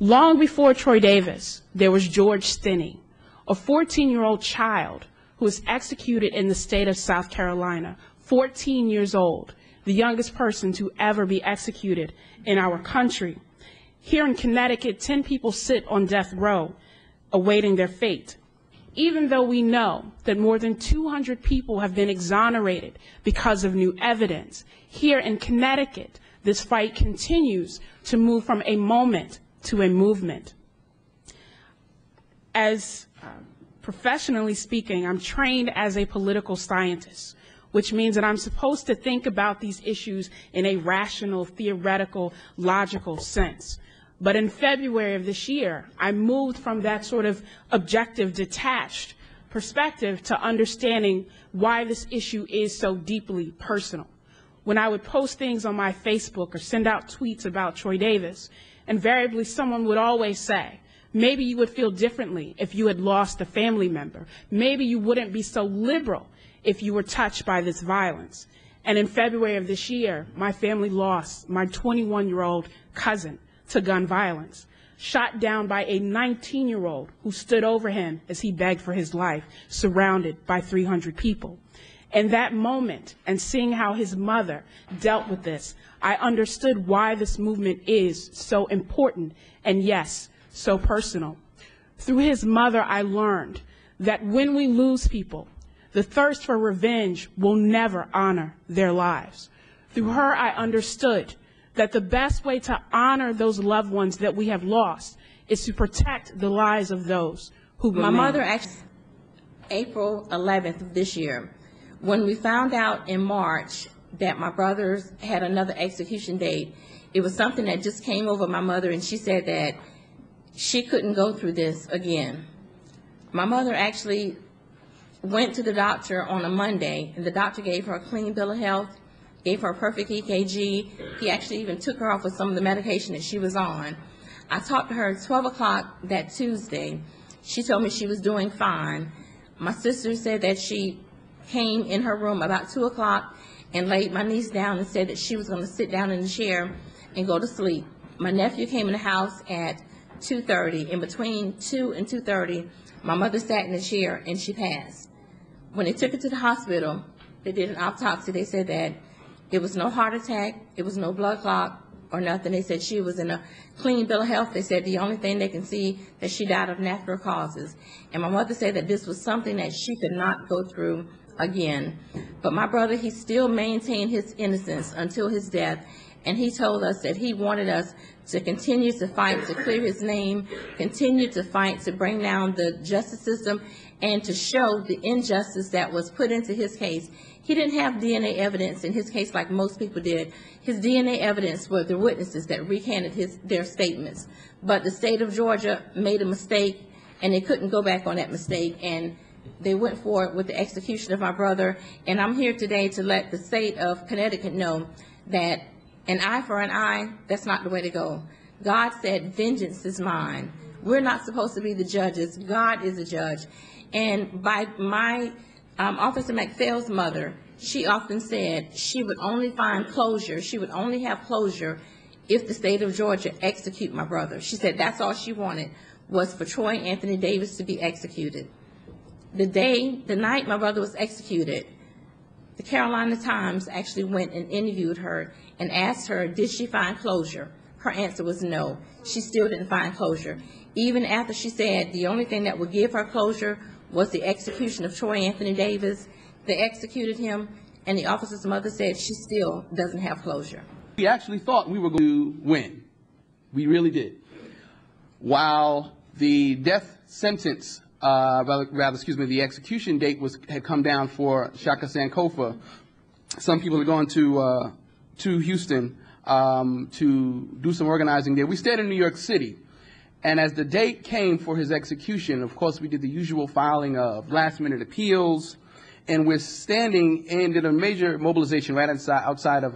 Long before Troy Davis, there was George Stinney, a 14-year-old child who was executed in the state of South Carolina, 14 years old, the youngest person to ever be executed in our country. Here in Connecticut, 10 people sit on death row awaiting their fate. Even though we know that more than 200 people have been exonerated because of new evidence, here in Connecticut, this fight continues to move from a moment to a movement. As professionally speaking, I'm trained as a political scientist, which means that I'm supposed to think about these issues in a rational, theoretical, logical sense. But in February of this year, I moved from that sort of objective, detached perspective to understanding why this issue is so deeply personal. When I would post things on my Facebook or send out tweets about Troy Davis, invariably someone would always say, maybe you would feel differently if you had lost a family member. Maybe you wouldn't be so liberal if you were touched by this violence. And in February of this year, my family lost my 21-year-old cousin to gun violence, shot down by a 19-year-old who stood over him as he begged for his life, surrounded by 300 people. In that moment, and seeing how his mother dealt with this, I understood why this movement is so important and, yes, so personal. Through his mother, I learned that when we lose people, the thirst for revenge will never honor their lives. Through her, I understood that the best way to honor those loved ones that we have lost is to protect the lives of those who remain. My mother actually, April 11th of this year, when we found out in March that my brothers had another execution date, it was something that just came over my mother, and she said that she couldn't go through this again. My mother actually went to the doctor on a Monday, and the doctor gave her a clean bill of health, gave her a perfect EKG. He actually even took her off of some of the medication that she was on. I talked to her at 12 o'clock that Tuesday. She told me she was doing fine. My sister said that she came in her room about 2 o'clock and laid my niece down and said that she was going to sit down in the chair and go to sleep. My nephew came in the house at 2:30. In between 2 and 2:30, my mother sat in the chair and she passed. When they took her to the hospital, they did an autopsy. They said that it was no heart attack, it was no blood clot or nothing. They said she was in a clean bill of health. They said the only thing they can see that she died of natural causes. And my mother said that this was something that she could not go through again. But my brother, he still maintained his innocence until his death. And he told us that he wanted us to continue to fight to clear his name, continue to fight to bring down the justice system, and to show the injustice that was put into his case. He didn't have DNA evidence in his case like most people did. His DNA evidence were the witnesses that recanted their statements. But the state of Georgia made a mistake, and they couldn't go back on that mistake, and they went forward with the execution of my brother. And I'm here today to let the state of Connecticut know that an eye for an eye, that's not the way to go. God said, vengeance is mine. We're not supposed to be the judges. God is the judge. And by my Officer McPhail's mother, she often said she would only find closure, she would only have closure if the state of Georgia execute my brother. She said that's all she wanted, was for Troy Anthony Davis to be executed. The night my brother was executed, the Carolina Times actually went and interviewed her and asked her, did she find closure? Her answer was no. She still didn't find closure. Even after she said the only thing that would give her closure was the execution of Troy Anthony Davis, they executed him, and the officer's mother said she still doesn't have closure. We actually thought we were going to win. We really did. While the death sentence, the execution date had come down for Shaka Sankofa, some people had gone to Houston to do some organizing there. We stayed in New York City. And as the date came for his execution, of course, we did the usual filing of last-minute appeals, and we're standing and did a major mobilization right outside of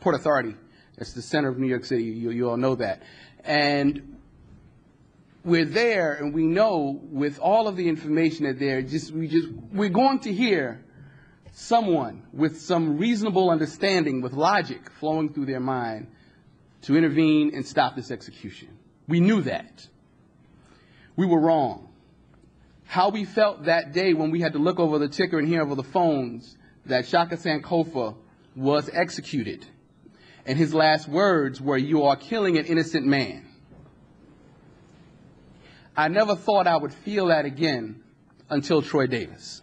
Port Authority. That's the center of New York City. You all know that. And we're there, and we know with all of the information that we're going to hear someone with some reasonable understanding, with logic flowing through their mind, to intervene and stop this execution. We knew that. We were wrong. How we felt that day when we had to look over the ticker and hear over the phones that Shaka Sankofa was executed. And his last words were, "You are killing an innocent man." I never thought I would feel that again until Troy Davis.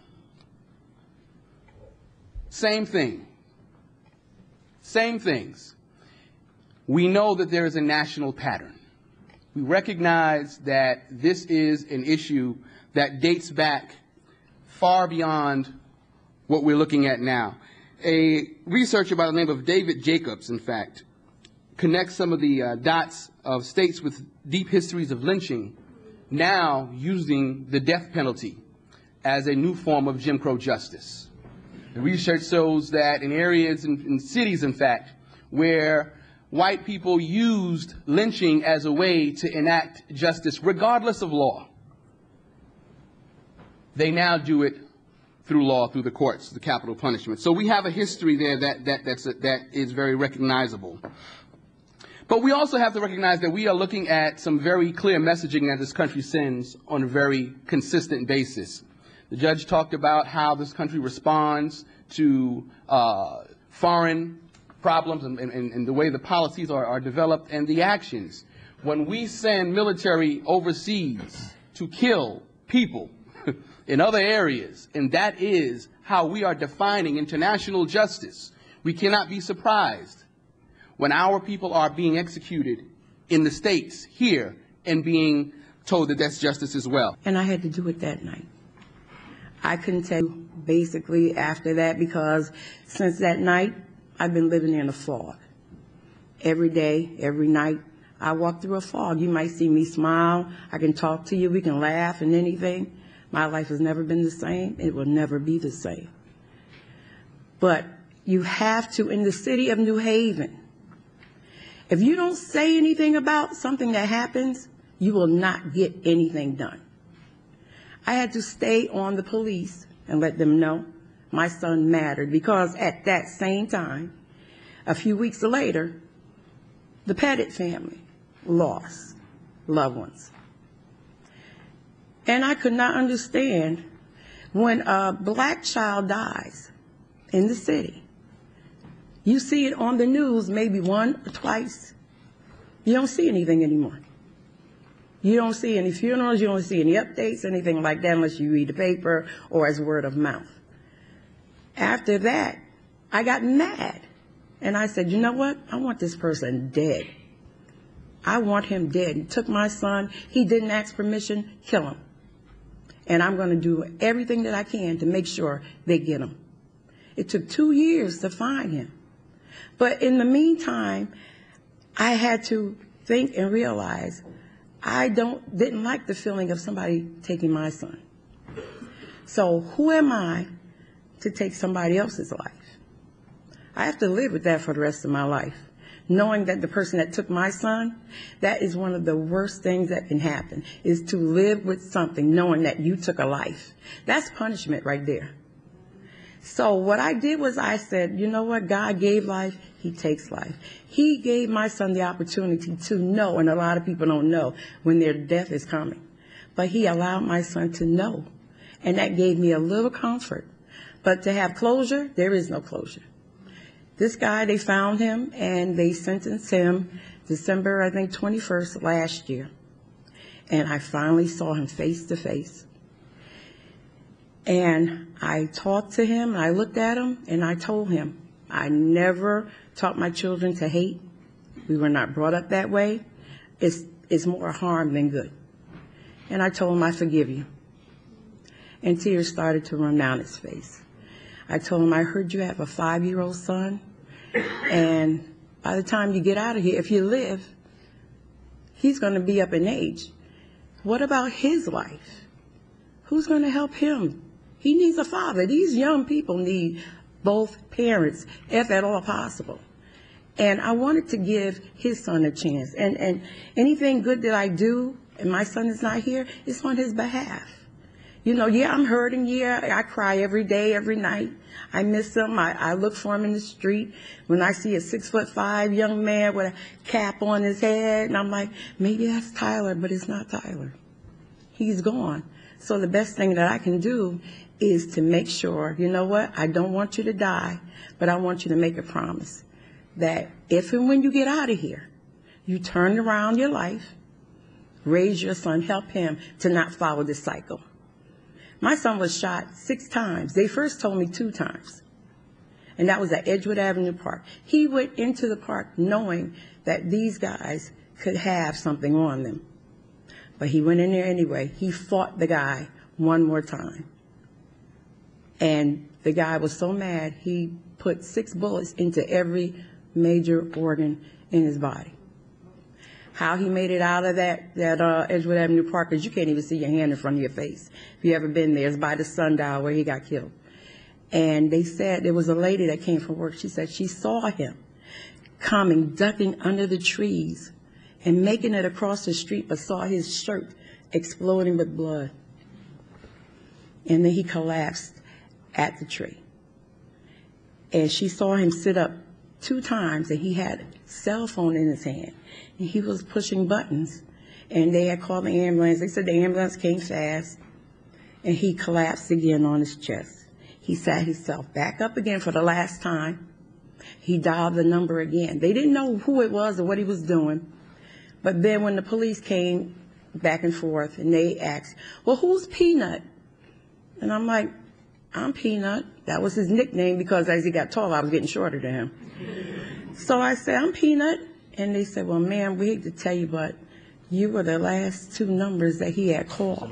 Same thing. Same things. We know that there is a national pattern. We recognize that this is an issue that dates back far beyond what we're looking at now. A researcher by the name of David Jacobs, in fact, connects some of the dots of states with deep histories of lynching now using the death penalty as a new form of Jim Crow justice. The research shows that in areas, in cities, in fact, where white people used lynching as a way to enact justice regardless of law, they now do it through law, through the courts, the capital punishment. So we have a history there that is very recognizable. But we also have to recognize that we are looking at some very clear messaging that this country sends on a very consistent basis. The judge talked about how this country responds to foreign problems and the way the policies are developed and the actions. When we send military overseas to kill people in other areas, and that is how we are defining international justice, we cannot be surprised when our people are being executed in the States here and being told that that's justice as well. And I had to do it that night. I couldn't tell you basically after that, because since that night, I've been living in a fog. Every day, every night, I walk through a fog. You might see me smile. I can talk to you. We can laugh and anything. My life has never been the same. It will never be the same. But you have to, in the city of New Haven, if you don't say anything about something that happens, you will not get anything done. I had to stay on the police and let them know my son mattered, because at that same time, a few weeks later, the Pettit family lost loved ones. And I could not understand when a black child dies in the city. You see it on the news maybe once or twice. You don't see anything anymore. You don't see any funerals, you don't see any updates, anything like that, unless you read the paper or as word of mouth. After that, I got mad. And I said, you know what? I want this person dead. I want him dead. He took my son. He didn't ask permission. Kill him. And I'm going to do everything that I can to make sure they get him. It took 2 years to find him. But in the meantime, I had to think and realize I didn't like the feeling of somebody taking my son. So who am I to take somebody else's life? I have to live with that for the rest of my life, knowing that the person that took my son, that is one of the worst things that can happen, is to live with something knowing that you took a life. That's punishment right there. So what I did was I said, you know what, God gave life, he takes life. He gave my son the opportunity to know, and a lot of people don't know when their death is coming. But he allowed my son to know, and that gave me a little comfort. But to have closure, there is no closure. This guy, they found him, and they sentenced him December, I think, 21st last year. And I finally saw him face to face. And I talked to him, and I looked at him, and I told him, I never taught my children to hate. We were not brought up that way. It's more harm than good. And I told him, I forgive you. And tears started to run down his face. I told him, I heard you have a 5-year-old son, and by the time you get out of here, if you live, he's going to be up in age. What about his life? Who's going to help him? He needs a father. These young people need both parents, if at all possible. And I wanted to give his son a chance. And anything good that I do, and my son is not here, it's on his behalf. You know, yeah, I'm hurting. Yeah, I cry every day, every night. I miss him. I look for him in the street. When I see a 6'5" young man with a cap on his head, and I'm like, maybe that's Tyler, but it's not Tyler. He's gone. So the best thing that I can do is to make sure, you know what, I don't want you to die, but I want you to make a promise that if and when you get out of here, you turn around your life, raise your son, help him to not follow this cycle. My son was shot 6 times. They first told me 2 times, and that was at Edgewood Avenue Park. He went into the park knowing that these guys could have something on them, but he went in there anyway. He fought the guy one more time, and the guy was so mad he put 6 bullets into every major organ in his body. How he made it out of that Edgewood Avenue Park, because you can't even see your hand in front of your face. If you ever been there, it's by the sundial where he got killed. And they said there was a lady that came from work. She said she saw him coming, ducking under the trees and making it across the street, but saw his shirt exploding with blood. And then he collapsed at the tree. And she saw him sit up 2 times, and he had a cell phone in his hand. And he was pushing buttons, and they had called the ambulance. They said the ambulance came fast, and he collapsed again on his chest. He sat himself back up again for the last time. He dialed the number again. They didn't know who it was or what he was doing. But then when the police came back and forth, and they asked, well, who's Peanut? And I'm like, I'm Peanut. That was his nickname, because as he got taller, I was getting shorter than him. So I said, I'm Peanut. And they said, well, ma'am, we hate to tell you, but you were the last 2 numbers that he had called.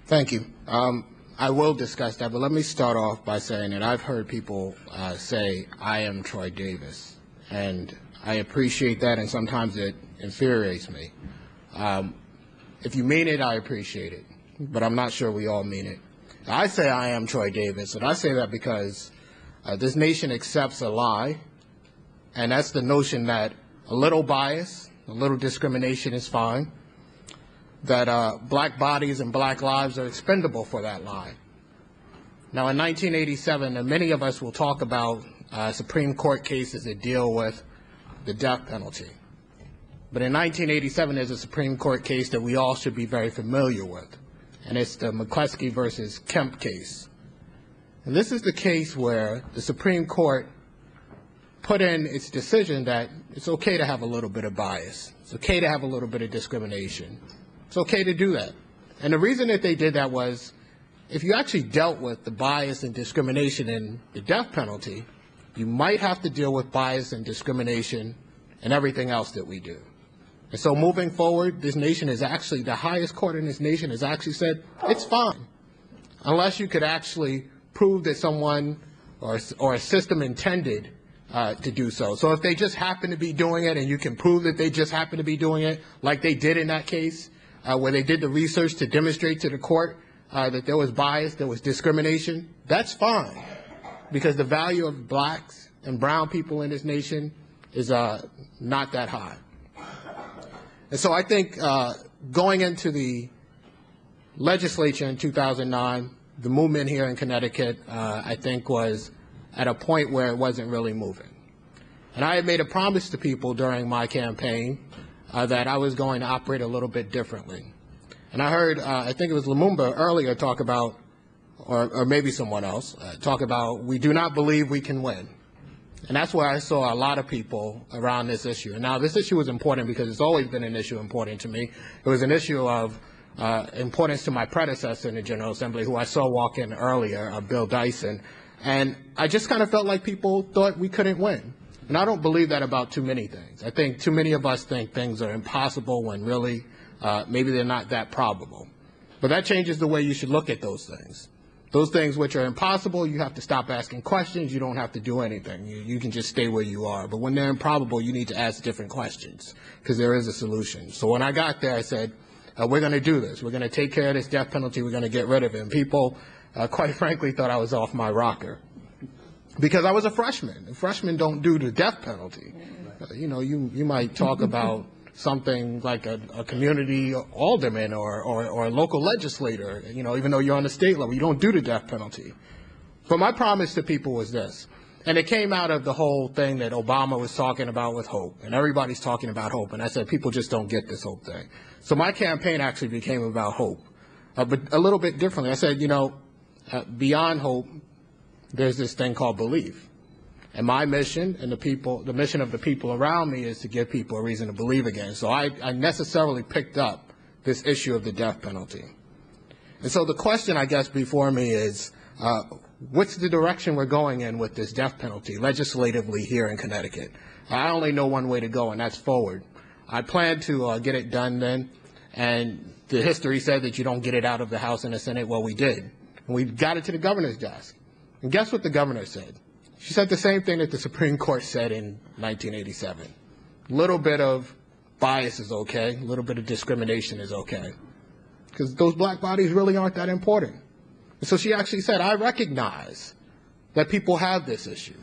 Thank you. I will discuss that, but let me start off by saying that I've heard people say, I am Troy Davis. And I appreciate that, and sometimes it infuriates me. If you mean it, I appreciate it. But I'm not sure we all mean it. I say I am Troy Davis, and I say that because this nation accepts a lie, and that's the notion that a little bias, a little discrimination is fine, that black bodies and black lives are expendable for that lie. Now, in 1987, and many of us will talk about Supreme Court cases that deal with the death penalty. But in 1987, there's a Supreme Court case that we all should be very familiar with, and it's the McCleskey versus Kemp case. And this is the case where the Supreme Court put in its decision that it's okay to have a little bit of bias. It's okay to have a little bit of discrimination. It's okay to do that. And the reason that they did that was, if you actually dealt with the bias and discrimination in the death penalty, you might have to deal with bias and discrimination and everything else that we do. And so moving forward, this nation is actually, the highest court in this nation has actually said, it's fine, unless you could actually prove that someone or a system intended to do so. So if they just happen to be doing it, and you can prove that they just happen to be doing it, like they did in that case, where they did the research to demonstrate to the court that there was bias, there was discrimination, that's fine, because the value of blacks and brown people in this nation is not that high. And so I think going into the legislature in 2009, the movement here in Connecticut, I think, was at a point where it wasn't really moving. And I had made a promise to people during my campaign that I was going to operate a little bit differently. And I heard, I think it was Lumumba earlier talk about, or maybe someone else, talk about, we do not believe we can win. And that's where I saw a lot of people around this issue. And now this issue was important because it's always been an issue important to me. It was an issue of importance to my predecessor in the General Assembly, who I saw walk in earlier, Bill Dyson. And I just kind of felt like people thought we couldn't win. And I don't believe that about too many things. I think too many of us think things are impossible when really maybe they're not that probable. But that changes the way you should look at those things. Those things which are impossible, you have to stop asking questions. You don't have to do anything. You can just stay where you are. But when they're improbable, you need to ask different questions because there is a solution. So when I got there, I said, we're going to do this. We're going to take care of this death penalty. We're going to get rid of it. And people, quite frankly, thought I was off my rocker because I was a freshman. And freshmen don't do the death penalty. You know, you might talk about something like a community alderman or a local legislator, you know, even though you're on the state level, you don't do the death penalty. But my promise to people was this, and it came out of the whole thing that Obama was talking about with hope, and everybody's talking about hope, and I said people just don't get this hope thing. So my campaign actually became about hope, but a little bit differently. I said, you know, beyond hope, there's this thing called belief. And my mission and the mission of the people around me is to give people a reason to believe again. So I necessarily picked up this issue of the death penalty. And so the question, I guess, before me is, what's the direction we're going in with this death penalty legislatively here in Connecticut? I only know one way to go, and that's forward. I plan to get it done then, and the history said that you don't get it out of the House and the Senate. Well, we did. And we got it to the governor's desk. And guess what the governor said? She said the same thing that the Supreme Court said in 1987. A little bit of bias is okay. A little bit of discrimination is okay. Because those black bodies really aren't that important. And so she actually said, I recognize that people have this issue,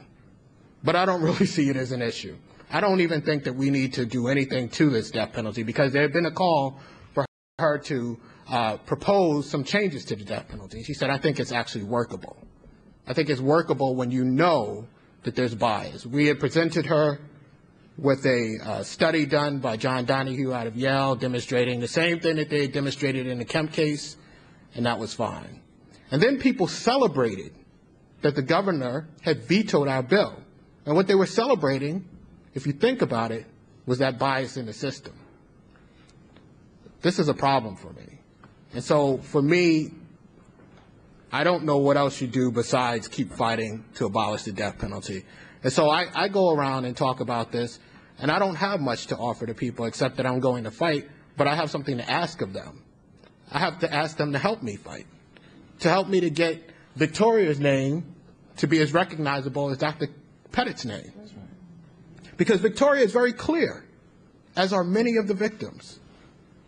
but I don't really see it as an issue. I don't even think that we need to do anything to this death penalty, because there had been a call for her to propose some changes to the death penalty. She said, I think it's actually workable. I think it's workable when you know that there's bias. We had presented her with a study done by John Donahue out of Yale demonstrating the same thing that they had demonstrated in the Kemp case, and that was fine. And then people celebrated that the governor had vetoed our bill. And what they were celebrating, if you think about it, was that bias in the system. This is a problem for me. And so for me, I don't know what else you do besides keep fighting to abolish the death penalty. And so I go around and talk about this, and I don't have much to offer to people except that I'm going to fight, but I have something to ask of them. I have to ask them to help me fight, to help me to get Victoria's name to be as recognizable as Dr. Pettit's name. That's right. Because Victoria is very clear, as are many of the victims.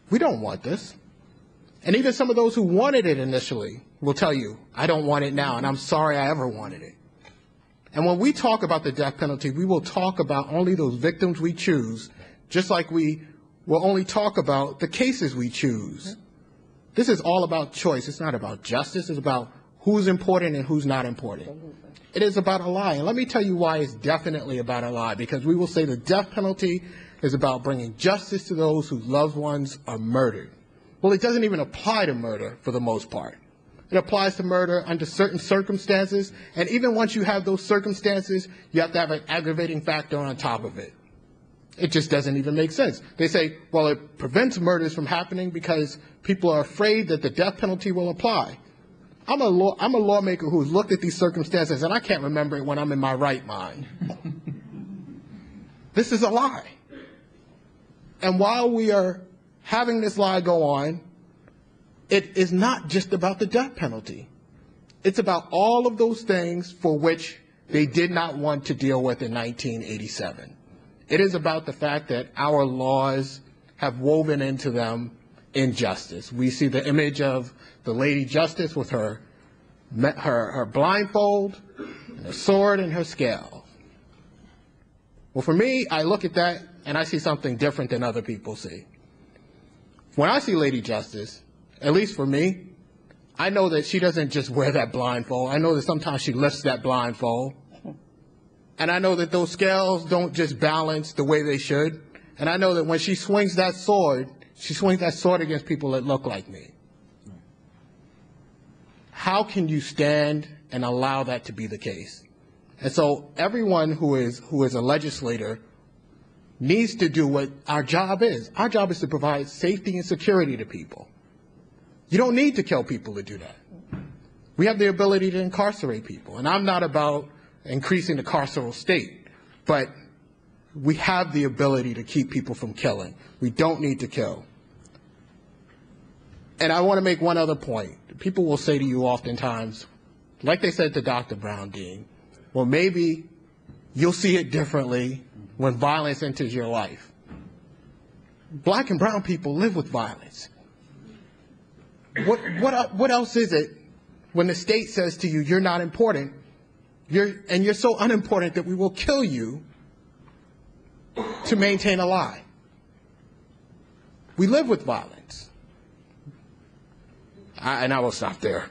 We don't want this. And even some of those who wanted it initially will tell you, I don't want it now, and I'm sorry I ever wanted it. And when we talk about the death penalty, we will talk about only those victims we choose, just like we will only talk about the cases we choose. This is all about choice. It's not about justice. It's about who's important and who's not important. It is about a lie. And let me tell you why it's definitely about a lie, because we will say the death penalty is about bringing justice to those whose loved ones are murdered. Well, it doesn't even apply to murder for the most part. It applies to murder under certain circumstances, and even once you have those circumstances, you have to have an aggravating factor on top of it. It just doesn't even make sense. They say, well, it prevents murders from happening because people are afraid that the death penalty will apply. I'm a lawmaker who's looked at these circumstances, and I can't remember it when I'm in my right mind. This is a lie. And while we are having this lie go on, it is not just about the death penalty. It's about all of those things for which they did not want to deal with in 1987. It is about the fact that our laws have woven into them injustice. We see the image of the Lady Justice with her blindfold, and her sword, and her scale. Well, for me, I look at that and I see something different than other people see. When I see Lady Justice, at least for me, I know that she doesn't just wear that blindfold. I know that sometimes she lifts that blindfold. And I know that those scales don't just balance the way they should. And I know that when she swings that sword against people that look like me. How can you stand and allow that to be the case? And so everyone who is a legislator needs to do what our job is. Our job is to provide safety and security to people. You don't need to kill people to do that. We have the ability to incarcerate people. And I'm not about increasing the carceral state, but we have the ability to keep people from killing. We don't need to kill. And I want to make one other point. People will say to you oftentimes, like they said to Dr. Brown Dean, well, maybe you'll see it differently when violence enters your life. Black and brown people live with violence. What else is it when the state says to you, you're not important, and you're so unimportant that we will kill you to maintain a lie? We live with violence. And I will stop there.